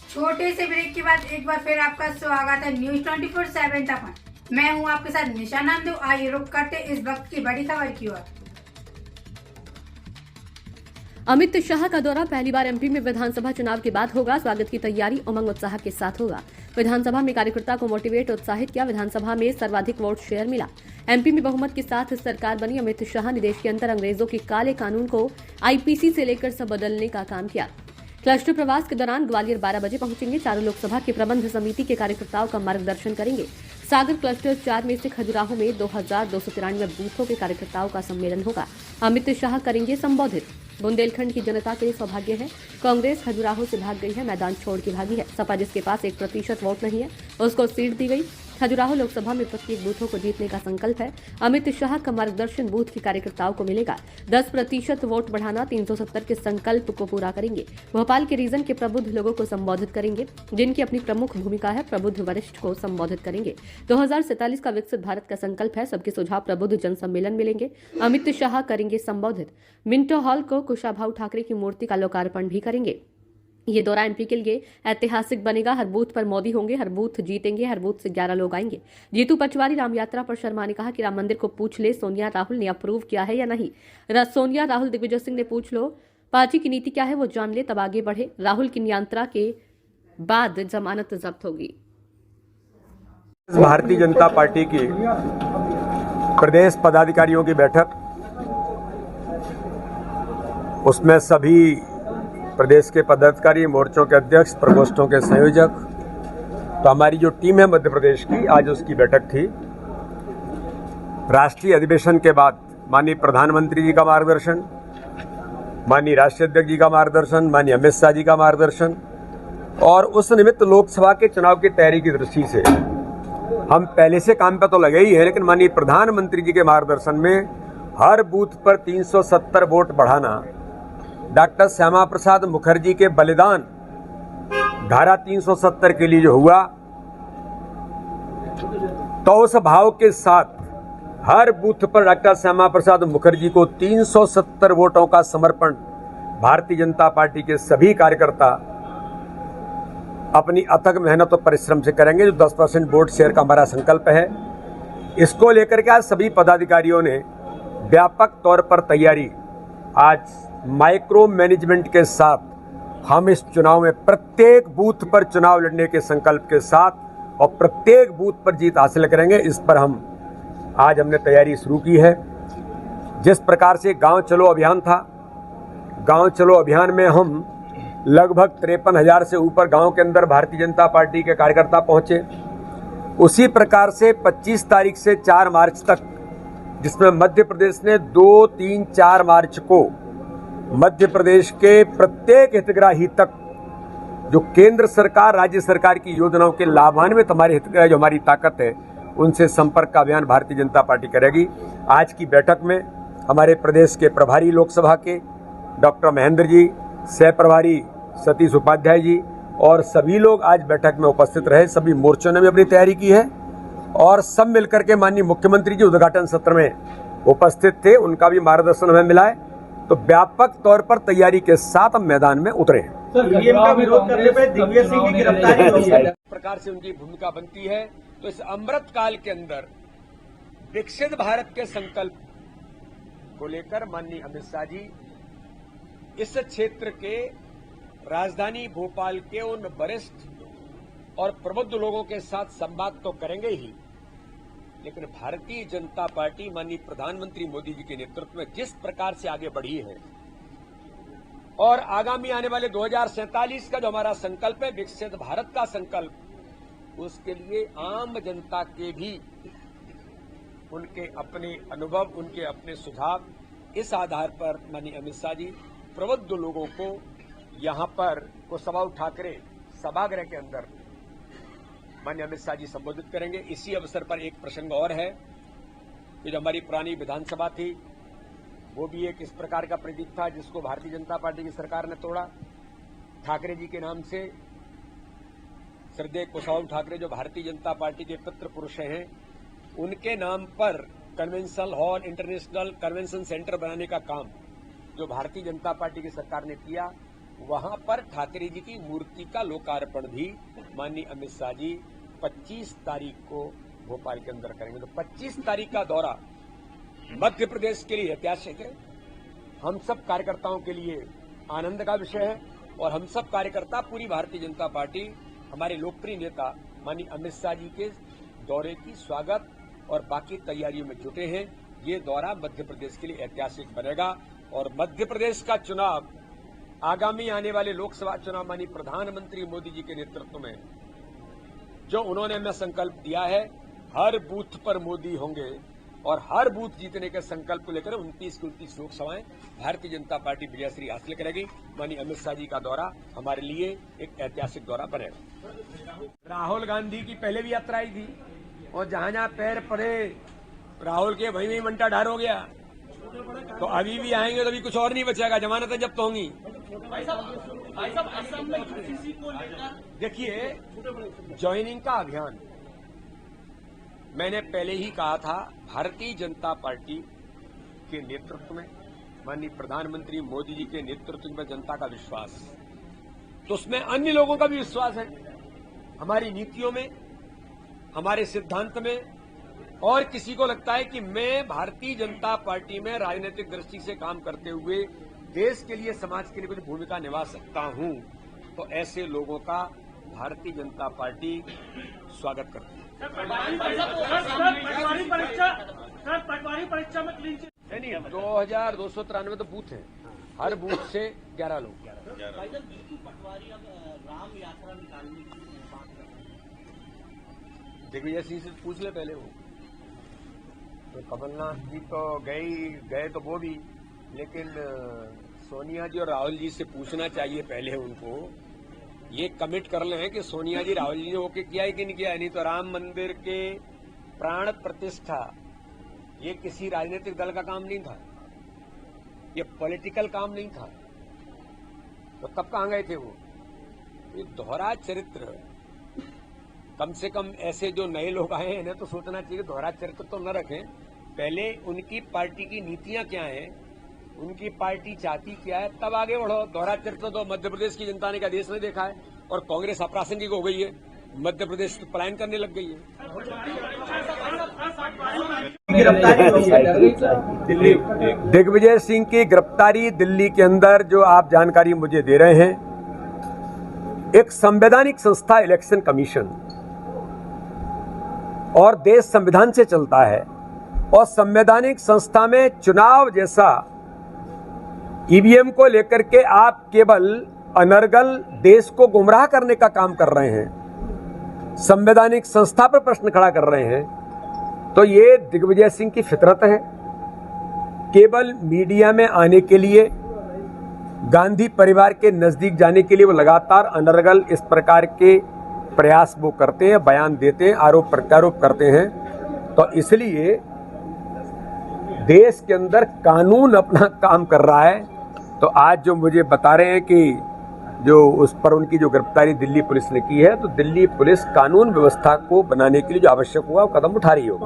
छोटे से ब्रेक के बाद एक बार फिर आपका स्वागत है न्यूज 24/7 तक। मैं हूं आपके साथ निशा नंदू। आइए रुक करते इस वक्त की बड़ी खबर की ओर। अमित शाह का दौरा पहली बार एमपी में विधानसभा चुनाव के बाद होगा। स्वागत की तैयारी उमंग उत्साह के साथ होगा। विधानसभा में कार्यकर्ता को मोटिवेट उत्साहित किया। विधानसभा में सर्वाधिक वोट शेयर मिला। एमपी में बहुमत के साथ सरकार बनी। अमित शाह ने देश के अंदर अंग्रेजों के काले कानून को आईपीसी से लेकर सब बदलने का काम किया। क्लस्टर प्रवास के दौरान ग्वालियर 12 बजे पहुंचेंगे। चारों लोकसभा के प्रबंध समिति के कार्यकर्ताओं का मार्गदर्शन करेंगे। सागर क्लस्टर 4 में से खजुराहो में 2293 बूथों के कार्यकर्ताओं का सम्मेलन होगा। अमित शाह करेंगे संबोधित। बुंदेलखंड की जनता के लिए सौभाग्य है, कांग्रेस खजुराहो से भाग गई है, मैदान छोड़ के भागी है। सपा जिसके पास 1% वोट नहीं है उसको सीट दी गई। खजुराहो लोकसभा में प्रत्येक बूथों को जीतने का संकल्प है। अमित शाह का मार्गदर्शन बूथ के कार्यकर्ताओं को मिलेगा। 10% वोट बढ़ाना, 370 के संकल्प को पूरा करेंगे। भोपाल के रीजन के प्रबुद्ध लोगों को संबोधित करेंगे, जिनकी अपनी प्रमुख भूमिका है। प्रबुद्ध वरिष्ठ को संबोधित करेंगे। 2047 का विकसित भारत का संकल्प है। सबके सुझाव प्रबुद्ध जन सम्मेलन मिलेंगे। अमित शाह करेंगे संबोधित। मिंटो हॉल को कुशाभाऊ ठाकरे की मूर्ति का लोकार्पण भी करेंगे। ये दौरा एमपी के लिए ऐतिहासिक बनेगा। हर बूथ पर मोदी होंगे, हर बूथ जीतेंगे, हर बूथ से 11 लोग आएंगे। जीतू पचवारी राम यात्रा पर शर्मा ने कहा कि राम मंदिर को पूछ ले सोनिया राहुल ने अप्रूव किया है या नहीं। सोनिया राहुल दिग्विजय सिंह ने पूछ लो, पार्टी की नीति क्या है वो जान ले तब आगे बढ़े। राहुल की यात्रा के बाद जमानत जब्त होगी। भारतीय जनता पार्टी की प्रदेश पदाधिकारियों की बैठक, उसमें सभी प्रदेश के पदाधिकारी, मोर्चों के अध्यक्ष, प्रकोष्ठों के संयोजक, तो हमारी जो टीम है मध्य प्रदेश की, आज उसकी बैठक थी। राष्ट्रीय अधिवेशन के बाद माननीय प्रधानमंत्री जी का मार्गदर्शन, माननीय राष्ट्रीय अध्यक्ष जी का मार्गदर्शन, माननीय अमित शाह जी का मार्गदर्शन, और उस निमित्त लोकसभा के चुनाव की तैयारी की दृष्टि से हम पहले से काम पे तो लगे ही हैं, लेकिन माननीय प्रधानमंत्री जी के मार्गदर्शन में हर बूथ पर 370 वोट बढ़ाना, डॉक्टर श्यामा प्रसाद मुखर्जी के बलिदान धारा 370 के लिए जो हुआ, तो उस भाव के साथ हर बूथ पर डॉक्टर श्यामा प्रसाद मुखर्जी को 370 वोटों का समर्पण भारतीय जनता पार्टी के सभी कार्यकर्ता अपनी अथक मेहनत और परिश्रम से करेंगे। जो 10% वोट शेयर का हमारा संकल्प है, इसको लेकर के आज सभी पदाधिकारियों ने व्यापक तौर पर तैयारी, आज माइक्रो मैनेजमेंट के साथ हम इस चुनाव में प्रत्येक बूथ पर चुनाव लड़ने के संकल्प के साथ और प्रत्येक बूथ पर जीत हासिल करेंगे। इस पर आज हमने तैयारी शुरू की है। जिस प्रकार से गांव चलो अभियान था, गांव चलो अभियान में हम लगभग 53,000 से ऊपर गांव के अंदर भारतीय जनता पार्टी के कार्यकर्ता पहुंचे। उसी प्रकार से 25 तारीख से 4 मार्च तक, जिसमें मध्य प्रदेश ने 2, 3, 4 मार्च को मध्य प्रदेश के प्रत्येक हितग्राही तक जो केंद्र सरकार, राज्य सरकार की योजनाओं के लाभान्वित हमारे हितग्राही, जो हमारी ताकत है, उनसे संपर्क का अभियान भारतीय जनता पार्टी करेगी। आज की बैठक में हमारे प्रदेश के प्रभारी लोकसभा के डॉक्टर महेंद्र जी, सह प्रभारी सतीश उपाध्याय जी और सभी लोग आज बैठक में उपस्थित रहे। सभी मोर्चों ने भी अपनी तैयारी की है और सब मिलकर के माननीय मुख्यमंत्री जी उद्घाटन सत्र में उपस्थित थे, उनका भी मार्गदर्शन हमें मिला है। तो व्यापक तौर पर तैयारी के साथ हम मैदान में उतरे हैं। सर, ईवीएम का विरोध करने पे दिग्विजय सिंह की गिरफ्तारी हुई है। प्रकार से उनकी भूमिका बनती है। तो इस अमृत काल के अंदर विकसित भारत के संकल्प को लेकर माननीय अमित शाह जी इस क्षेत्र के राजधानी भोपाल के उन वरिष्ठ और प्रबुद्ध लोगों के साथ संवाद तो करेंगे ही, लेकिन भारतीय जनता पार्टी माननीय प्रधानमंत्री मोदी जी के नेतृत्व में जिस प्रकार से आगे बढ़ी है और आगामी आने वाले 2047 का जो हमारा संकल्प है, विकसित भारत का संकल्प, उसके लिए आम जनता के भी उनके अपने अनुभव, उनके अपने सुझाव, इस आधार पर माननीय अमित शाह जी प्रबुद्ध लोगों को यहां पर कुशाभाऊ ठाकरे सभागृह के अंदर माननीय अमित शाह जी संबोधित करेंगे। इसी अवसर पर एक प्रसंग और है कि जो हमारी पुरानी विधानसभा थी, वो भी एक इस प्रकार का प्रतीक था जिसको भारतीय जनता पार्टी की सरकार ने तोड़ा। ठाकरे जी के नाम से श्रद्धेय कुशाभाऊ ठाकरे, जो भारतीय जनता पार्टी के पितृ पुरुष हैं, उनके नाम पर convention hall, international convention centre बनाने का काम जो भारतीय जनता पार्टी की सरकार ने किया, वहां पर ठाकरे जी की मूर्ति का लोकार्पण भी माननीय अमित शाह जी 25 तारीख को भोपाल के अंदर करेंगे। तो 25 तारीख का दौरा मध्य प्रदेश के लिए ऐतिहासिक है, हम सब कार्यकर्ताओं के लिए आनंद का विषय है और हम सब कार्यकर्ता पूरी भारतीय जनता पार्टी हमारे लोकप्रिय नेता माननीय अमित शाह जी के दौरे की स्वागत और बाकी तैयारियों में जुटे हैं। ये दौरा मध्य प्रदेश के लिए ऐतिहासिक बनेगा और मध्य प्रदेश का चुनाव आगामी आने वाले लोकसभा चुनाव माननीय प्रधानमंत्री मोदी जी के नेतृत्व में जो उन्होंने हमें संकल्प दिया है, हर बूथ पर मोदी होंगे और हर बूथ जीतने के संकल्प को लेकर 29 की 29 लोकसभाएं भारतीय जनता पार्टी विजयश्री हासिल करेगी। माननीय अमित शाह जी का दौरा हमारे लिए एक ऐतिहासिक दौरा बनेगा। राहुल गांधी की पहले भी यात्रा आई थी और जहां जहां पैर पड़े राहुल के वहीं मंटा ढार हो गया, तो अभी भी आएंगे तो अभी कुछ और नहीं बचेगा, जमानतें जब्त होंगी। देखिए, ज्वाइनिंग का अभियान मैंने पहले ही कहा था, भारतीय जनता पार्टी के नेतृत्व में माननीय प्रधानमंत्री मोदी जी के नेतृत्व में जनता का विश्वास, तो उसमें अन्य लोगों का भी विश्वास है, हमारी नीतियों में, हमारे सिद्धांत में। और किसी को लगता है कि मैं भारतीय जनता पार्टी में राजनीतिक दृष्टि से काम करते हुए देश के लिए, समाज के लिए कुछ भूमिका निभा सकता हूं, तो ऐसे लोगों का भारतीय जनता पार्टी स्वागत करती है। नहीं, 2293 तो बूथ हैं, हर बूथ से 11 लोग। दिग्विजय सिंह से पूछ ले पहले वो, तो कमलनाथ जी तो गए तो वो भी, लेकिन सोनिया जी और राहुल जी से पूछना चाहिए पहले उनको, ये कमिट कर ले कि सोनिया जी राहुल जी ने होके किया है कि नहीं किया है। नहीं तो राम मंदिर के प्राण प्रतिष्ठा ये किसी राजनीतिक दल का काम नहीं था, ये पॉलिटिकल काम नहीं था, तो कब कहां गए थे वो। ये दोहरा चरित्र, कम से कम ऐसे जो नए लोग आए हैं इन्हें तो सोचना चाहिए दोहरा चरित्र तो न रखें, पहले उनकी पार्टी की नीतियां क्या हैं, उनकी पार्टी चाहती क्या है, तब आगे बढ़ो। दोहरा चरित्र तो मध्य प्रदेश की जनता ने क्या देश में देखा है, और कांग्रेस अप्रासंगिक हो गई है, मध्य प्रदेश तो पलायन करने लग गई है। दिग्विजय सिंह की गिरफ्तारी दिल्ली के अंदर जो आप जानकारी मुझे दे रहे हैं, एक संवैधानिक संस्था इलेक्शन कमीशन और देश संविधान से चलता है, और संवैधानिक संस्था में चुनाव जैसा ईवीएम को लेकर के आप केवल अनर्गल देश को गुमराह करने का काम कर रहे हैं, संवैधानिक संस्था पर प्रश्न खड़ा कर रहे हैं, तो ये दिग्विजय सिंह की फितरत है। केवल मीडिया में आने के लिए, गांधी परिवार के नजदीक जाने के लिए वो लगातार अनर्गल इस प्रकार के प्रयास वो करते हैं, बयान देते हैं, आरोप प्रत्यारोप करते हैं। तो इसलिए देश के अंदर कानून अपना काम कर रहा है। तो आज जो मुझे बता रहे हैं कि जो उस पर उनकी जो गिरफ्तारी दिल्ली पुलिस ने की है, तो दिल्ली पुलिस कानून व्यवस्था को बनाने के लिए जो आवश्यक हुआ वो कदम उठा रही होगी।